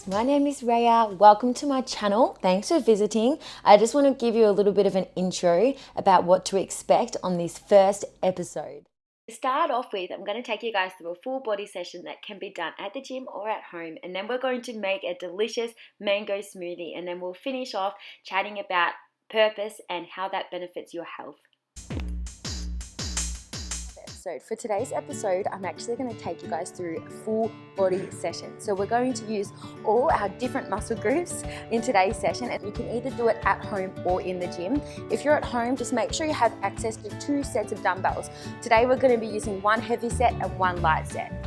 My name is Raya. Welcome to my channel. Thanks for visiting. I just want to give you a little bit of an intro about what to expect on this first episode. To start off with, I'm going to take you guys through a full body session that can be done at the gym or at home, and then we're going to make a delicious mango smoothie, and then we'll finish off chatting about purpose and how that benefits your health. For today's episode, I'm actually going to take you guys through a full body session. So we're going to use all our different muscle groups in today's session, and you can either do it at home or in the gym. If you're at home, just make sure you have access to 2 sets of dumbbells. Today we're going to be using 1 heavy set and 1 light set.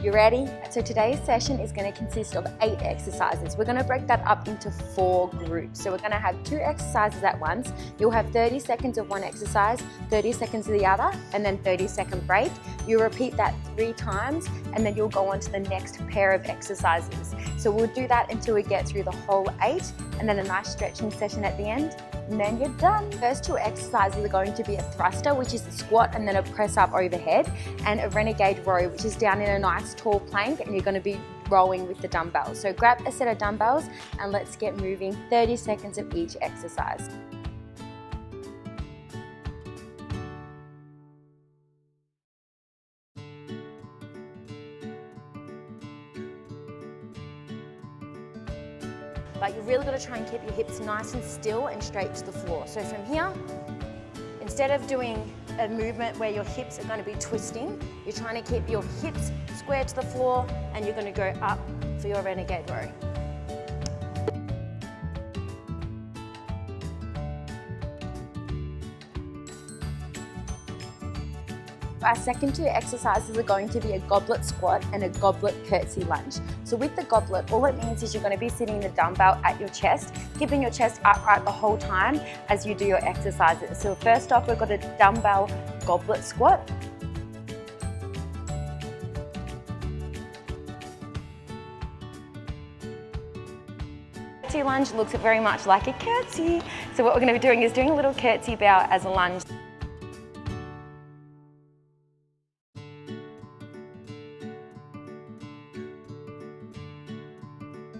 You ready? So today's session is going to consist of 8 exercises. We're going to break that up into 4 groups. So we're going to have 2 exercises at once. You'll have 30 seconds of one exercise, 30 seconds of the other, and then 30-second break. You repeat that 3 times, and then you'll go on to the next pair of exercises. So we'll do that until we get through the whole 8, and then a nice stretching session at the end. And then you're done. First 2 exercises are going to be a thruster, which is a squat, and then a press up overhead, and a renegade row, which is down in a nice tall plank, and you're going to be rowing with the dumbbells. So grab a set of dumbbells and let's get moving. 30 seconds of each exercise. But you're really got to try and keep your hips nice and still and straight to the floor. So from here, instead of doing a movement where your hips are going to be twisting, you're trying to keep your hips square to the floor, and you're going to go up for your renegade row. Our second 2 exercises are going to be a goblet squat and a goblet curtsy lunge. So with the goblet, all it means is you're going to be sitting the dumbbell at your chest, keeping your chest upright the whole time as you do your exercises. So first off, we've got a dumbbell goblet squat. Curtsy lunge looks very much like a curtsy. So what we're going to be doing is doing a little curtsy bow as a lunge.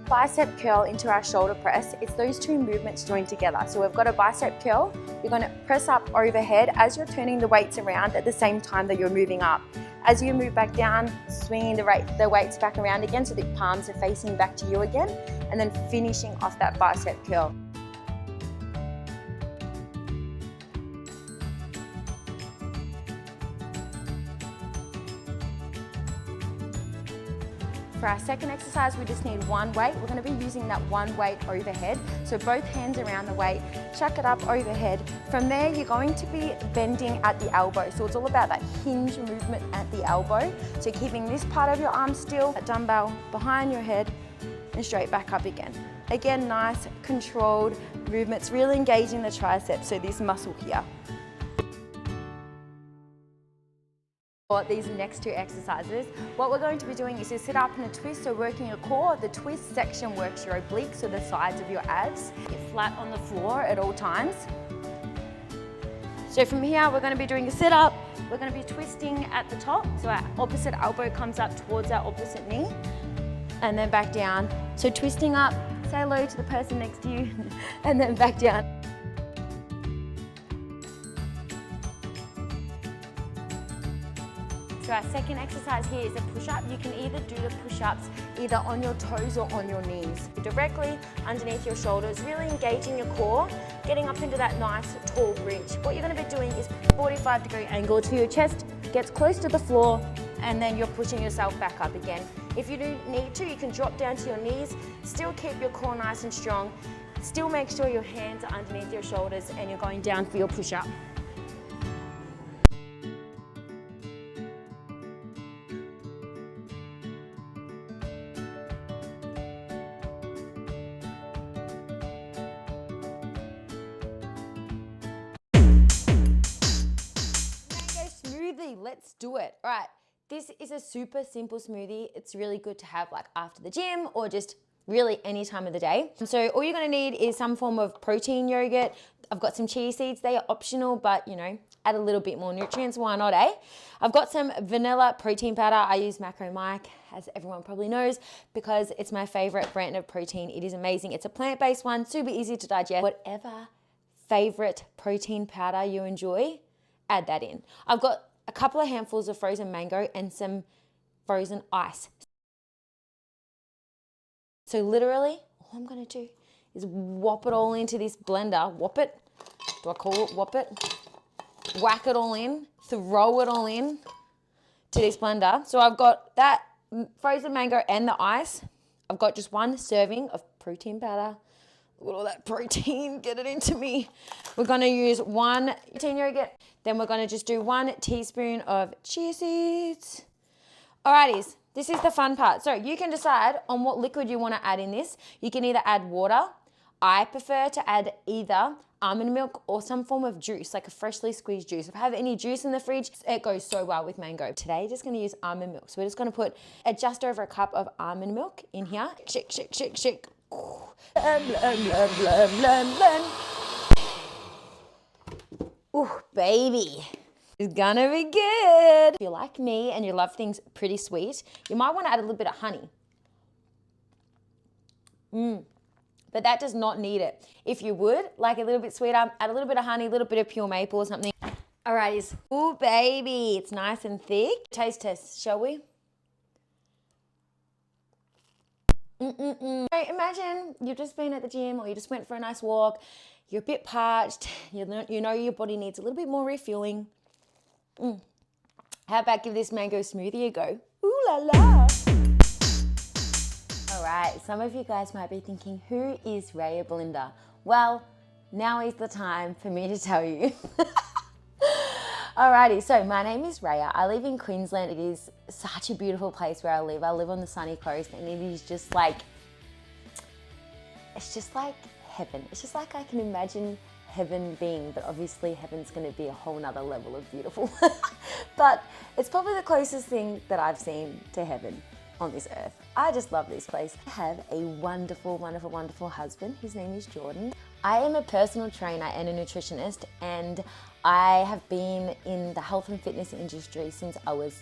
Bicep curl into our shoulder press. It's those 2 movements joined together. So we've got a bicep curl. You're going to press up overhead as you're turning the weights around at the same time that you're moving up. As you move back down, swinging the weights back around again so the palms are facing back to you again, and then finishing off that bicep curl. For our second exercise, we just need 1 weight. We're going to be using that 1 weight overhead. So both hands around the weight, chuck it up overhead. From there, you're going to be bending at the elbow. So it's all about that hinge movement at the elbow. So keeping this part of your arm still, that dumbbell behind your head, and straight back up again. Again, nice, controlled movements, really engaging the triceps, so this muscle here. For these next 2 exercises, what we're going to be doing is a sit up and a twist, so working your core. The twist section works your obliques, so the sides of your abs. Get flat on the floor at all times. So from here, we're going to be doing a sit up. We're going to be twisting at the top, so our opposite elbow comes up towards our opposite knee, and then back down. So twisting up, say hello to the person next to you, and then back down. So our second exercise here is a push-up. You can either do the push-ups either on your toes or on your knees. Directly underneath your shoulders, really engaging your core, getting up into that nice tall bridge. What you're going to be doing is 45-degree angle to your chest, gets close to the floor, and then you're pushing yourself back up again. If you do need to, you can drop down to your knees, still keep your core nice and strong, still make sure your hands are underneath your shoulders and you're going down for your push-up. Let's do it. All right, this is a super simple smoothie. It's really good to have like after the gym or just really any time of the day. So all you're gonna need is some form of protein yogurt. I've got some chia seeds, they are optional, but you know, add a little bit more nutrients, why not, eh? I've got some vanilla protein powder. I use Macro Mike, as everyone probably knows, because it's my favorite brand of protein. It is amazing. It's a plant-based one, super easy to digest. Whatever favorite protein powder you enjoy, add that in. I've got a couple of handfuls of frozen mango and some frozen ice. So literally, all I'm gonna do is whop it all into this blender. Whop it. Do I call it whop it? Whack it all in, throw it all in to this blender. So I've got that frozen mango and the ice. I've got just one serving of protein powder. Look at all that protein, get it into me. We're gonna use one protein yogurt. Then we're gonna just do 1 teaspoon of chia seeds. Alrighties. This is the fun part. So you can decide on what liquid you want to add in this. You can either add water. I prefer to add either almond milk or some form of juice, like a freshly squeezed juice. If I have any juice in the fridge, it goes so well with mango. Today, just going to use almond milk. So we're just going to put just over a cup of almond milk in here. Shake, shake, shake, shake. Ooh, baby. It's gonna be good. If you're like me and you love things pretty sweet, you might want to add a little bit of honey. But that does not need it. If you would like a little bit sweeter, add a little bit of honey, a little bit of pure maple or something. Alrighties. Ooh, baby, it's nice and thick. Taste test, shall we? Imagine you've just been at the gym or you just went for a nice walk. You're a bit parched. You know your body needs a little bit more refueling. How about give this mango smoothie a go? Ooh la la. All right, some of you guys might be thinking, who is Raya Belinda? Well, now is the time for me to tell you. Alrighty, so my name is Raya. I live in Queensland. It is such a beautiful place where I live. I live on the sunny coast and it is just like, it's just like heaven. It's just like I can imagine heaven being, but obviously heaven's going to be a whole nother level of beautiful. But it's probably the closest thing that I've seen to heaven on this earth. I just love this place. I have a wonderful, wonderful, wonderful husband. His name is Jordan. I am a personal trainer and a nutritionist, and I have been in the health and fitness industry since I was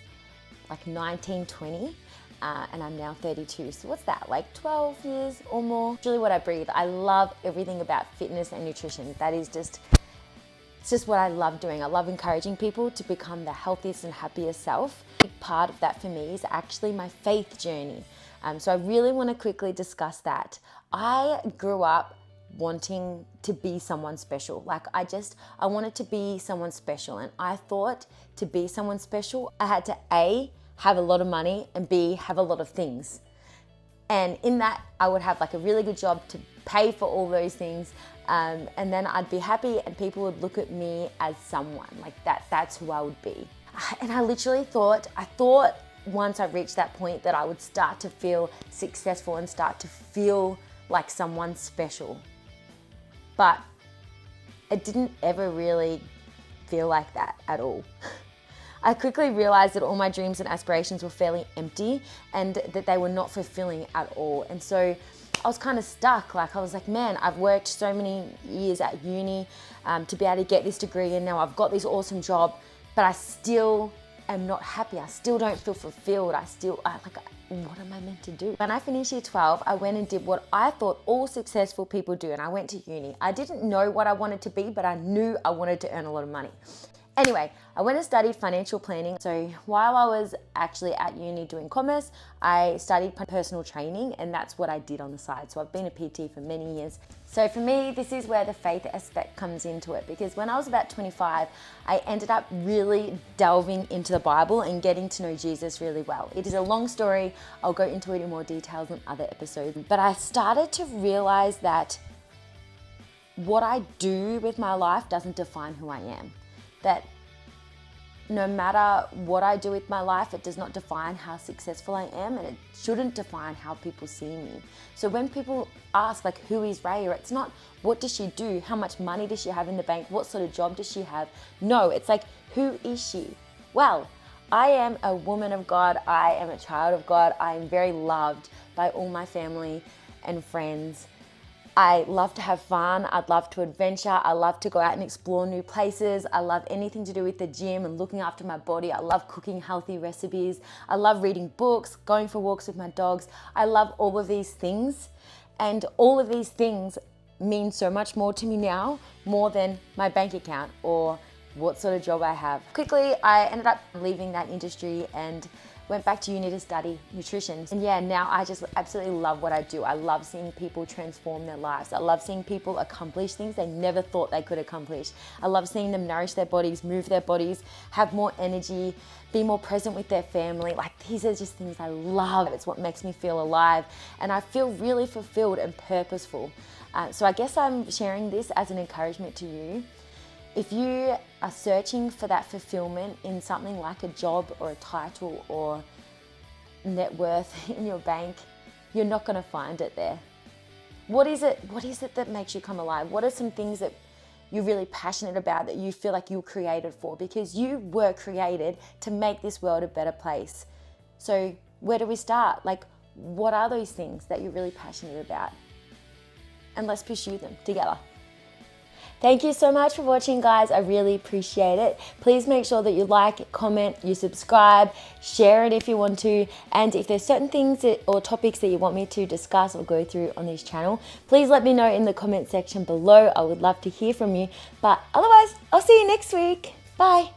like 19, 20. And I'm now 32. So what's that, like 12 years or more? It's really what I breathe. I love everything about fitness and nutrition. That is just, it's just what I love doing. I love encouraging people to become the healthiest and happiest self. A big part of that for me is actually my faith journey. So I really want to quickly discuss that. I grew up wanting to be someone special. Like I wanted to be someone special. And I thought to be someone special, I had to A, have a lot of money, and B, have a lot of things. And in that, I would have like a really good job to pay for all those things. And then I'd be happy and people would look at me as someone like that's who I would be. And I literally thought once I reached that point that I would start to feel successful and start to feel like someone special. But it didn't ever really feel like that at all. I quickly realized that all my dreams and aspirations were fairly empty and that they were not fulfilling at all. And so I was kind of stuck. Like I was like, man, I've worked so many years at uni to be able to get this degree, and now I've got this awesome job, but I still am not happy. I still don't feel fulfilled. What am I meant to do? When I finished year 12, I went and did what I thought all successful people do, and I went to uni. I didn't know what I wanted to be, but I knew I wanted to earn a lot of money. Anyway, I went and studied financial planning. So while I was actually at uni doing commerce, I studied personal training, and that's what I did on the side. So I've been a PT for many years. So for me, this is where the faith aspect comes into it, because when I was about 25, I ended up really delving into the Bible and getting to know Jesus really well. It is a long story. I'll go into it in more details in other episodes. But I started to realize that what I do with my life doesn't define who I am. That no matter what I do with my life, it does not define how successful I am, and it shouldn't define how people see me. So when people ask like, who is Raya? It's not what does she do? How much money does she have in the bank? What sort of job does she have? No, it's like, who is she? Well, I am a woman of God. I am a child of God. I am very loved by all my family. and friends. I love to have fun. I'd love to adventure. I love to go out and explore new places. I love anything to do with the gym and looking after my body. I love cooking healthy recipes. I love reading books, going for walks with my dogs. I love all of these things. And all of these things mean so much more to me now, more than my bank account or what sort of job I have. Quickly, I ended up leaving that industry and went back to uni to study nutrition. And yeah, now I just absolutely love what I do. I love seeing people transform their lives. I love seeing people accomplish things they never thought they could accomplish. I love seeing them nourish their bodies, move their bodies, have more energy, be more present with their family. Like, these are just things I love. It's what makes me feel alive. And I feel really fulfilled and purposeful. So I guess I'm sharing this as an encouragement to you. If you are searching for that fulfillment in something like a job or a title or net worth in your bank, you're not going to find it there. What is it that makes you come alive? What are some things that you're really passionate about, that you feel like you were created for? Because you were created to make this world a better place. So where do we start? Like, what are those things that you're really passionate about? And let's pursue them together. Thank you so much for watching, guys. I really appreciate it. Please make sure that you like, comment, you subscribe, share it if you want to. And if there's certain things or topics that you want me to discuss or go through on this channel, please let me know in the comment section below. I would love to hear from you. But otherwise, I'll see you next week. Bye.